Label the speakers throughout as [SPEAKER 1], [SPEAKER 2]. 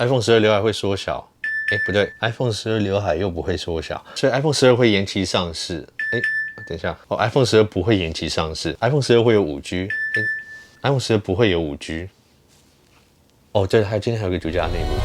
[SPEAKER 1] iPhone 12刘海会缩小。不对 ，iPhone 12刘海又不会缩小，所以 iPhone 12会延期上市。等一下，iPhone 12不会延期上市 ，iPhone 12会有5G。iPhone 12不会有5G。对，今天还有个独家内幕。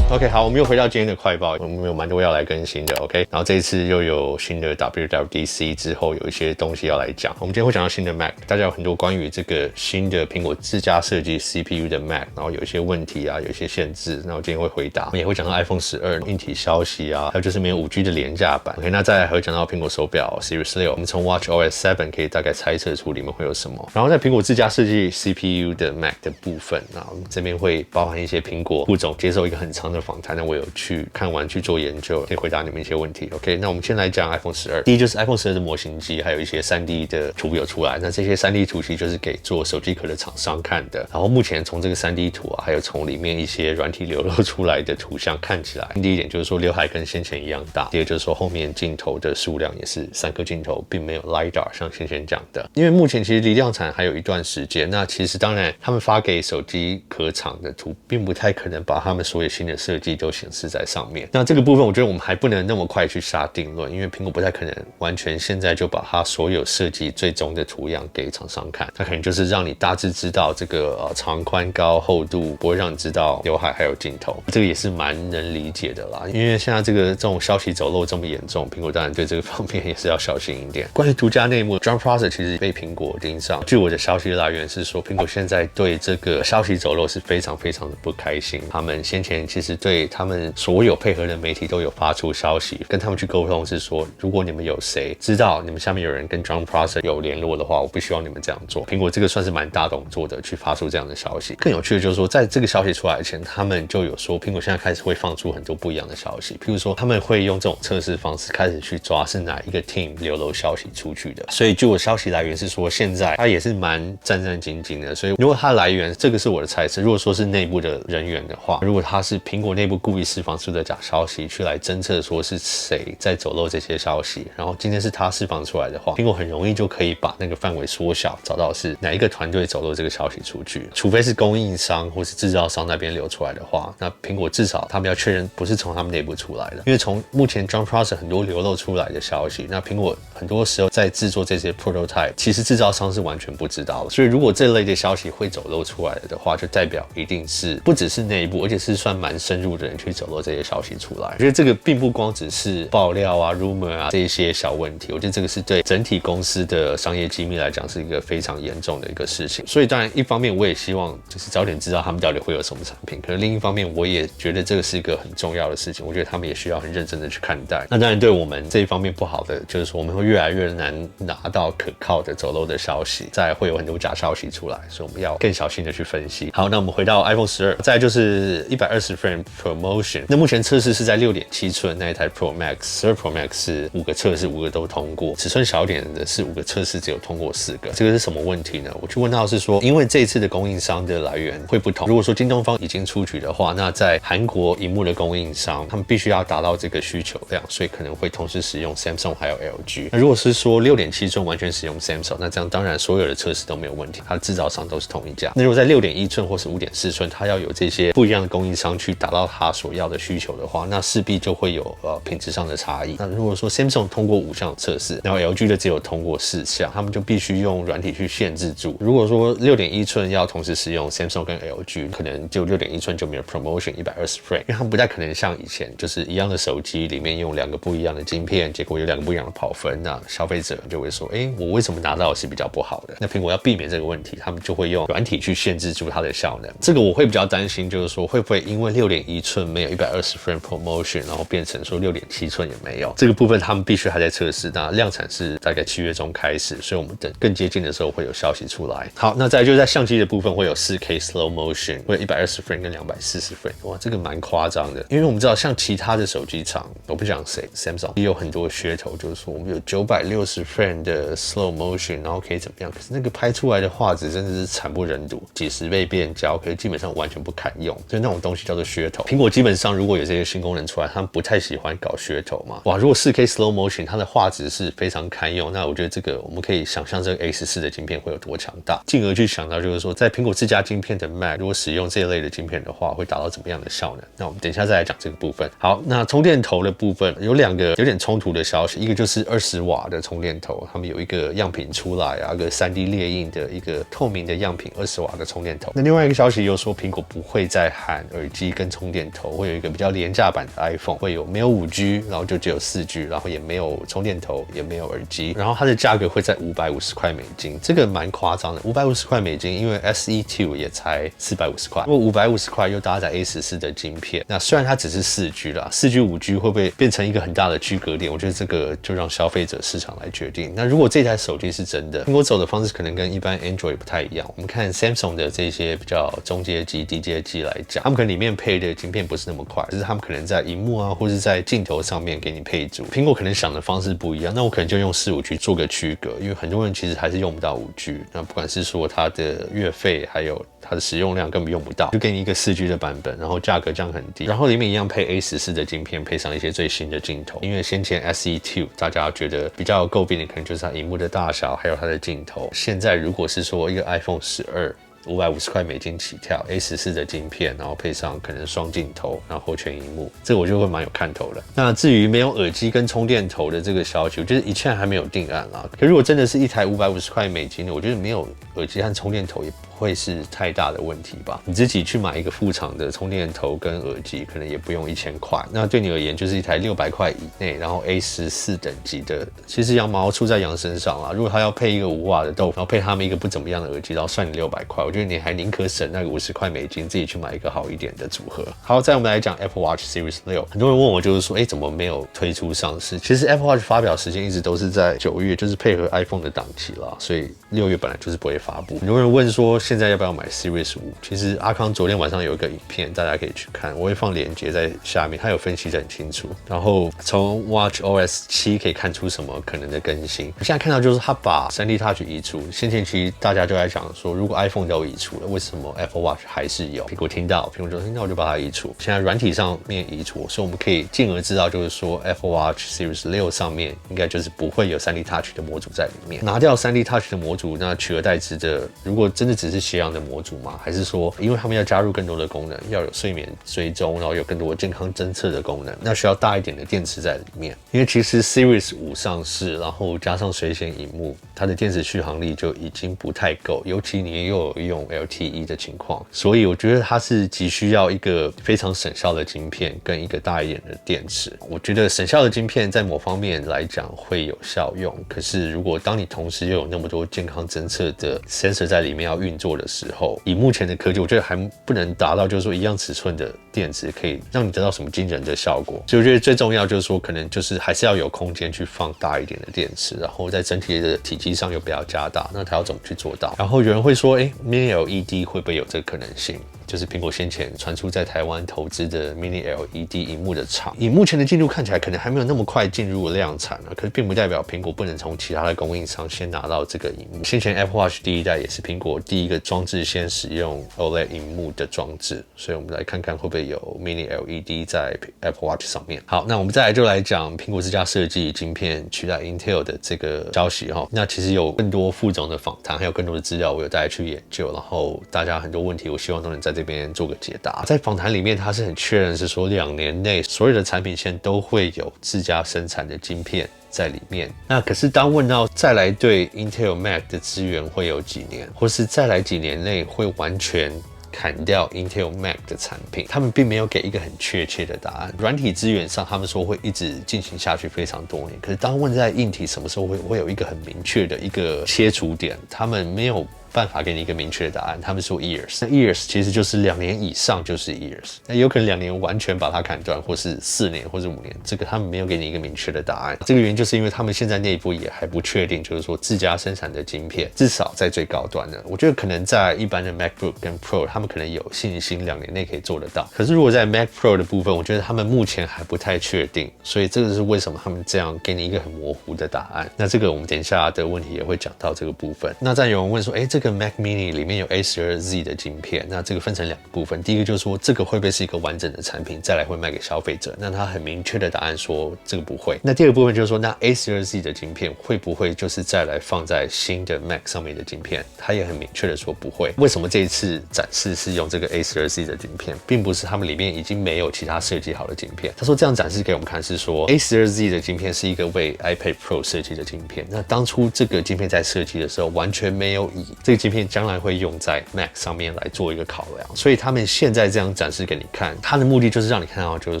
[SPEAKER 1] OK， 好，我们又回到今天的快报，我们有蛮多要来更新的 ，OK。然后这一次又有新的 WWDC 之后，有一些东西要来讲。我们今天会讲到新的 Mac， 大家有很多关于这个新的苹果自家设计 CPU 的 Mac， 然后有一些问题啊，有一些限制，那我今天会回答。我们也会讲到 iPhone 12硬体消息啊，还有就是没有5G 的廉价版。OK， 那再来还会讲到苹果手表 Series 6，我们从 WatchOS 7可以大概猜测出里面会有什么。然后在苹果自家设计 CPU 的 Mac 的部分，那我们这边会包含一些苹果副总接受一个很长的访谈，那我有去看完去做研究，可以回答你们一些问题。OK， 那我们先来讲 iPhone 12。第一就是 iPhone 12的模型机，还有一些 3D 的图有出来。那这些 3D 图其实就是给做手机壳的厂商看的。然后目前从这个 3D 图啊，还有从里面一些软体流露出来的图像看起来，第一点就是说刘海跟先前一样大。第二就是说后面镜头的数量也是3颗镜头，并没有 LiDAR 像先前讲的。因为目前其实离量产还有一段时间，那其实当然他们发给手机壳厂的图，并不太可能把他们所有新的设计都显示在上面。那这个部分我觉得我们还不能那么快去下定论，因为苹果不太可能完全现在就把它所有设计最终的图样给厂商看，它可能就是让你大致知道这个长宽高厚度，不会让你知道刘海还有镜头，这个也是蛮能理解的啦。因为现在这种消息走漏这么严重，苹果当然对这个方面也是要小心一点。关于独家内幕 ，John Prosser 其实被苹果盯上，据我的消息来源是说，苹果现在对这个消息走漏是非常非常的不开心。他们先前其实对他们所有配合的媒体都有发出消息，跟他们去沟通，是说如果你们有谁知道你们下面有人跟 John Prosser 有联络的话，我不希望你们这样做。苹果这个算是蛮大动作的，去发出这样的消息。更有趣的就是说，在这个消息出来前，他们就有说，苹果现在开始会放出很多不一样的消息，譬如说他们会用这种测试方式开始去抓是哪一个 team 流露消息出去的。所以据我消息来源是说，现在他也是蛮战战兢兢的。所以如果他来源，这个是我的猜测，如果说是内部的人员的话，如果他是苹果内部故意释放出的假消息去来侦测说是谁在走漏这些消息，然后今天是他释放出来的话，苹果很容易就可以把那个范围缩小，找到是哪一个团队走漏这个消息出去。除非是供应商或是制造商那边流出来的话，那苹果至少他们要确认不是从他们内部出来的。因为从目前 John Prosser 很多流露出来的消息，那苹果很多时候在制作这些 prototype， 其实制造商是完全不知道的。所以如果这类的消息会走漏出来的话，就代表一定是不只是内部，而且是算蛮深入的人去走漏这些消息出来。我觉得这个并不光只是爆料啊、rumor 啊这一些小问题，我觉得这个是对整体公司的商业机密来讲是一个非常严重的一个事情。所以当然一方面我也希望就是早点知道他们到底会有什么产品，可是另一方面我也觉得这个是一个很重要的事情，我觉得他们也需要很认真的去看待。那当然对我们这一方面不好的就是说我们会越来越难拿到可靠的走漏的消息，再来会有很多假消息出来，所以我们要更小心的去分析。好，那我们回到 iPhone 12，再来就是120 frame ProMotion。那目前测试是在 6.7 寸那一台 Pro Max， 12 Pro Max 是5个测试5个都通过，尺寸小一点的是5个测试只有通过4个。这个是什么问题呢？我去问到是说，因为这一次的供应商的来源会不同。如果说京东方已经出局的话，那在韩国萤幕的供应商，他们必须要达到这个需求量，所以可能会同时使用 Samsung 还有 LG。那如果是说 6.7 寸完全使用 Samsung， 那这样当然所有的测试都没有问题，它的制造商都是同一家。那如果在 6.1 寸或是 5.4 寸，它要有这些不一样的供应商去达到它所要的需求的话，那势必就会有品质上的差异。那如果说 Samsung 通过5项测试，然后 LG 的只有通过4项，他们就必须用软体去限制住。如果说 6.1 寸要同时使用 Samsung 跟 LG， 可能就 6.1 寸就没有 ProMotion 120 frame， 因为他们不太可能像以前就是一样的手机里面用2个不一样的晶片，结果有2个不一样的跑分，那消费者就会说，我为什么拿到的是比较不好的？那苹果要避免这个问题，他们就会用软体去限制住它的效能。这个我会比较担心，就是说会不会因为 6.1 寸没有120 frame ProMotion， 然后变成说 6.7 寸也没有。这个部分他们必须还在测试，那量产是大概7月中开始，所以我们等更接近的时候会有消息出来。好，那再来就是在相机的部分会有 4K Slow Motion， 会有120 frame 跟240 frame， 哇，这个蛮夸张的。因为我们知道像其他的手机厂，我不讲谁 ，Samsung 也有很多噱头，就是说我们有960 frame 的 Slow Motion， 然后可以怎么样？可是那个拍出来的画质真的是惨不忍睹，几十倍变焦，可是基本上完全不堪用，所以那种东西叫做噱头。苹果基本上如果有这些新功能出来，他们不太喜欢搞噱头嘛。哇，如果 4K Slow Motion 它的画质是非常堪用，那我觉得这个我们可以想象这个 A14的晶片会有多强大，进而去想到就是说，在苹果自家晶片的 Mac 如果使用这一类的晶片的话，会达到怎么样的效能？那我们等一下再来讲这个部分。好，那充电头的部分有2个有点冲突的消息，一个就是20瓦的充电头，他们有一个样品出来啊，一个3D 列印的一个透明的样品，20瓦的充电头。那另外一个消息又说，苹果不会再喊耳机跟充电头，会有一个比较廉价版的 iPhone， 会有没有5G， 然后就只有4G， 然后也没有充电头，也没有耳机，然后它的价格会在550块美金，这个蛮夸张的，550块美金，因为 SE2 也才450块，如果550块又搭载 A14的晶片，那虽然它只是4G 啦，4G 5G 会不会变成一个很大的区隔点？我觉得这个就让消费者市场来决定。那如果这台手机是真的，苹果走的方式可能跟一般 Android 不太一样。我们看 Samsung 的这些比较中阶机、低阶机来讲，他们可能里面配的晶片不是那么快，就是他们可能在萤幕啊，或是在镜头上面给你配足。苹果可能想的方式不一样，那我可能就用4、5G 做个区隔，因为很多人其实还是用不到5G。那不管是说它的月费，还有它的使用量根本用不到，就给你一个4G 的版本，然后价格降很低，然后里面一样配 A14的晶片，配上一些最新的镜头。因为先前 SE2 大家觉得比较诟病的可能就是它萤幕的大小，还有它的镜头。现在如果是说一个 iPhone 12，550块美金起跳 ，A14的晶片，然后配上可能双镜头，然后全萤幕，这个我就会蛮有看头的。那至于没有耳机跟充电头的这个消息，我觉得一切还没有定案啦。可如果真的是一台550块美金的，我觉得没有耳机和充电头也不会是太大的问题吧？你自己去买一个副厂的充电头跟耳机，可能也不用1000块。那对你而言，就是一台600块以内，然后 A14等级的，其实羊毛出在羊身上啦。如果他要配一个5瓦的豆腐，然后配他们一个不怎么样的耳机，然后算你600块，我觉得你还宁可省那个50块美金，自己去买一个好一点的组合。好，再我们来讲 Apple Watch Series 6，很多人问我就是说，怎么没有推出上市？其实 Apple Watch 发表时间一直都是在9月，就是配合 iPhone 的档期啦，所以6月本来就是不会发布。很多人问说，现在要不要买 Series 5？其实阿康昨天晚上有一个影片，大家可以去看，我会放链接在下面，他有分析得很清楚。然后从 Watch OS 7可以看出什么可能的更新。现在看到就是他把 3D Touch 移除，先前其实大家就在讲说，如果 iPhone 都移除了，为什么 Apple Watch 还是有？苹果听到，苹果就说那我就把它移除。现在软体上面移除，所以我们可以进而知道，就是说 Apple Watch Series 6上面应该就是不会有 3D Touch 的模组在里面。拿掉 3D Touch 的模组，那取而代之的，如果真的只是斜阳的模组吗？还是说，因为他们要加入更多的功能，要有睡眠追踪，然后有更多的健康侦测的功能，那需要大一点的电池在里面。因为其实 Series 5上市，然后加上水显萤幕，它的电池续航力就已经不太够，尤其你又有用 LTE 的情况，所以我觉得它是急需要一个非常省效的晶片跟一个大一点的电池。我觉得省效的晶片在某方面来讲会有效用，可是如果当你同时又有那么多健康侦测的 sensor 在里面要运作的时候，以目前的科技，我觉得还不能达到就是说一样尺寸的电池可以让你得到什么惊人的效果。所以我觉得最重要就是说，可能就是还是要有空间去放大一点的电池，然后在整体的体积上又不要加大。那它要怎么去做到？然后有人会说，Mini LED 会不会有这个可能性？就是苹果先前传出在台湾投资的 Mini LED 萤幕的厂，以目前的进度看起来可能还没有那么快进入量产可是并不代表苹果不能从其他的供应商先拿到这个萤幕。先前 Apple Watch 第1代也是苹果第一个装置先使用 OLED 萤幕的装置，所以我们来看看会不会有 Mini LED 在 Apple Watch 上面。好，那我们再来就来讲苹果自家设计晶片取代 Intel 的这个消息那其实有更多副总的访谈，还有更多的资料我有带去研究，然后大家很多问题我希望都能在这边做个解答。在访谈里面他是很确认是说2年内所有的产品线都会有自家生产的晶片在里面。那可是当问到再来对 Intel Mac 的资源会有几年，或是再来几年内会完全砍掉 Intel Mac 的产品，他们并没有给一个很确切的答案。软体资源上他们说会一直进行下去非常多年，可是当问在硬体什么时候会有一个很明确的一个切除点，他们没有办法给你一个明确的答案。他们说 years， 那 years 其实就是2年以上就是 years， 那有可能2年完全把它砍断，或是4年或是5年，这个他们没有给你一个明确的答案。这个原因就是因为他们现在内部也还不确定，就是说自家生产的晶片至少在最高端的，我觉得可能在一般的 MacBook 跟 Pro 他们可能有信心2年内可以做得到，可是如果在 Mac Pro 的部分，我觉得他们目前还不太确定，所以这个是为什么他们这样给你一个很模糊的答案。那这个我们等一下的问题也会讲到这个部分。那再有人问说，这个个 Mac Mini 里面有 A12Z 的晶片，那这个分成2个部分，第一个就是说这个会不会是一个完整的产品，再来会卖给消费者？那他很明确的答案说这个不会。那第二个部分就是说，那 A12Z 的晶片会不会就是再来放在新的 Mac 上面的晶片？他也很明确的说不会。为什么这一次展示是用这个 A12Z 的晶片，并不是他们里面已经没有其他设计好的晶片？他说这样展示给我们看是说 A12Z 的晶片是一个为 iPad Pro 设计的晶片。那当初这个晶片在设计的时候，完全没有以这个晶片将来会用在 Mac 上面来做一个考量，所以他们现在这样展示给你看，它的目的就是让你看到，就是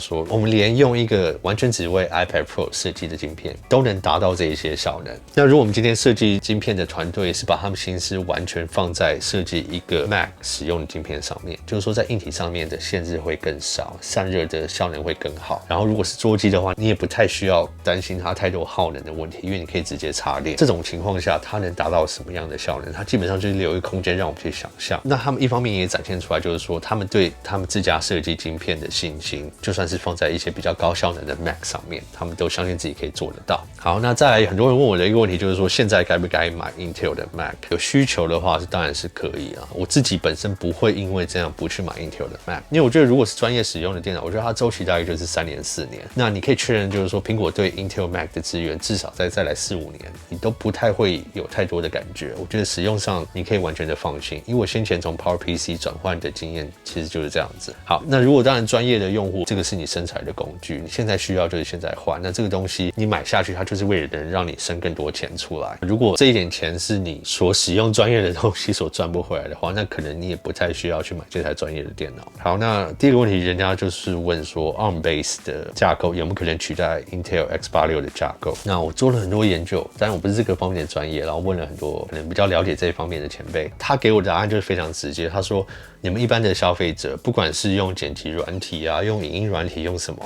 [SPEAKER 1] 说我们连用一个完全只为 iPad Pro 设计的晶片都能达到这一些效能。那如果我们今天设计晶片的团队是把他们心思完全放在设计一个 Mac 使用的晶片上面，就是说在硬体上面的限制会更少，散热的效能会更好。然后如果是桌机的话，你也不太需要担心它太多耗能的问题，因为你可以直接插电。这种情况下，它能达到什么样的效能？它基本上就是留一个空间让我们去想象。那他们一方面也展现出来，就是说他们对他们自家设计晶片的信心，就算是放在一些比较高效能的 Mac 上面，他们都相信自己可以做得到。好，那再来很多人问我的一个问题就是说，现在该不该买 Intel 的 Mac？ 有需求的话，当然是可以啊。我自己本身不会因为这样不去买 Intel 的 Mac， 因为我觉得如果是专业使用的电脑，我觉得它周期大概就是3年4年。那你可以确认，就是说苹果对 Intel Mac 的资源至少再来4-5年，你都不太会有太多的感觉。我觉得使用上你可以完全的放心，因为我先前从 PowerPC 转换的经验其实就是这样子。好，那如果当然专业的用户，这个是你生财的工具，你现在需要就是现在换。那这个东西你买下去，它就是为了能让你生更多钱出来。如果这一点钱是你所使用专业的东西所赚不回来的话，那可能你也不太需要去买这台专业的电脑。好，那第二个问题，人家就是问说 ARM base 的架构有没有可能取代 Intel X86 的架构？那我做了很多研究，但我不是这个方面的专业，然后问了很多可能比较了解这一方面的前辈，他给我的答案就是非常直接。他说，你们一般的消费者，不管是用剪辑软体啊，用影音软体，用什么？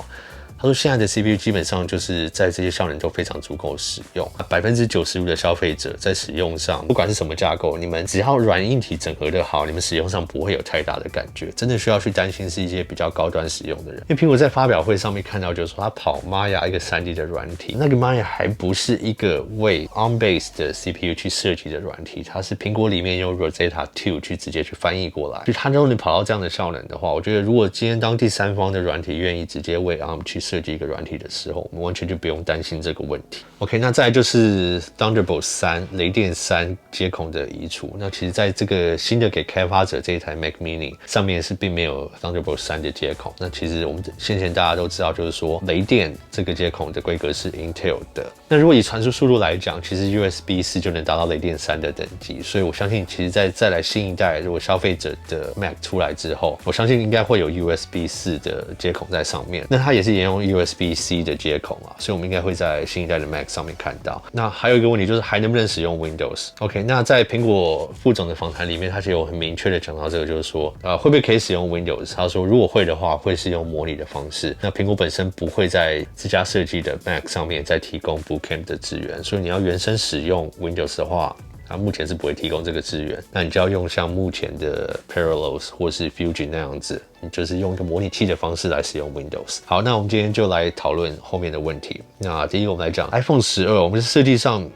[SPEAKER 1] 他说现在的 CPU 基本上就是在这些效能都非常足够使用，95%的消费者在使用上，不管是什么架构，你们只要软硬体整合的好，你们使用上不会有太大的感觉。真的需要去担心是一些比较高端使用的人，因为苹果在发表会上面看到，就是说他跑 Maya 一个3D 的软体，那个 Maya 还不是一个为 ARM base 的 CPU 去设计的软体，它是苹果里面用 Rosetta 2去直接去翻译过来，就它都能跑到这样的效能的话，我觉得如果今天当第三方的软体愿意直接为 ARM 去设计一个软体的时候，我们完全就不用担心这个问题。OK， 那再来就是 Thunderbolt 3雷电3接孔的移除。那其实在这个新的给开发者这一台 Mac Mini 上面是并没有 Thunderbolt 3的接孔。那其实我们先前大家都知道，就是说雷电这个接孔的规格是 Intel 的。那如果以传输速度来讲，其实 USB 4就能达到雷电3的等级。所以我相信，其实在再来新一代，如果消费者的 Mac 出来之后，我相信应该会有 USB 4的接孔在上面。那它也是沿用 USB-C 的接孔啊，所以我们应该会在新一代的 Mac 上面看到。那还有一个问题就是还能不能使用 Windows？OK， 那在苹果副总的访谈里面，他其实有很明确的讲到这个，就是说，会不会可以使用 Windows？ 他说如果会的话，会是用模拟的方式。那苹果本身不会在自家设计的 Mac 上面再提供 Bootcamp 的支援，所以你要原生使用 Windows 的话，它目前是不会提供这个资源，那你就要用像目前的 Parallels 或是 Fusion 那样子，你就是用一个模拟器的方式来使用 Windows。好，那我们今天就来讨论后面的问题。那第一个我们来讲 iPhone 12，我们设计上，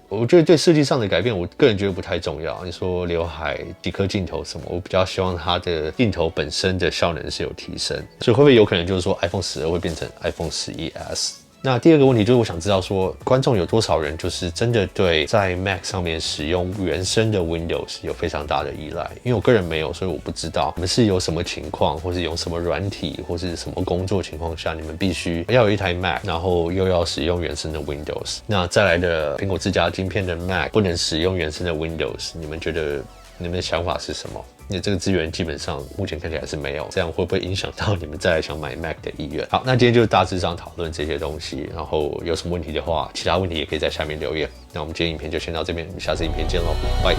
[SPEAKER 1] 我觉得对设计上的改变，我个人觉得不太重要。你说刘海、几颗镜头什么，我比较希望它的镜头本身的效能是有提升，所以会不会有可能就是说 iPhone 12会变成 iPhone 11S？那第二个问题就是，我想知道说，观众有多少人就是真的对在 Mac 上面使用原生的 Windows 有非常大的依赖？因为我个人没有，所以我不知道你们是有什么情况，或是用什么软体，或是什么工作情况下，你们必须要有一台 Mac， 然后又要使用原生的 Windows。那再来的苹果自家晶片的 Mac 不能使用原生的 Windows， 你们觉得你们的想法是什么？因为这个资源基本上目前看起来是没有，这样会不会影响到你们再来想买 Mac 的意愿？好，那今天就大致上讨论这些东西，然后有什么问题的话，其他问题也可以在下面留言。那我们今天影片就先到这边，我们下次影片见喽，拜。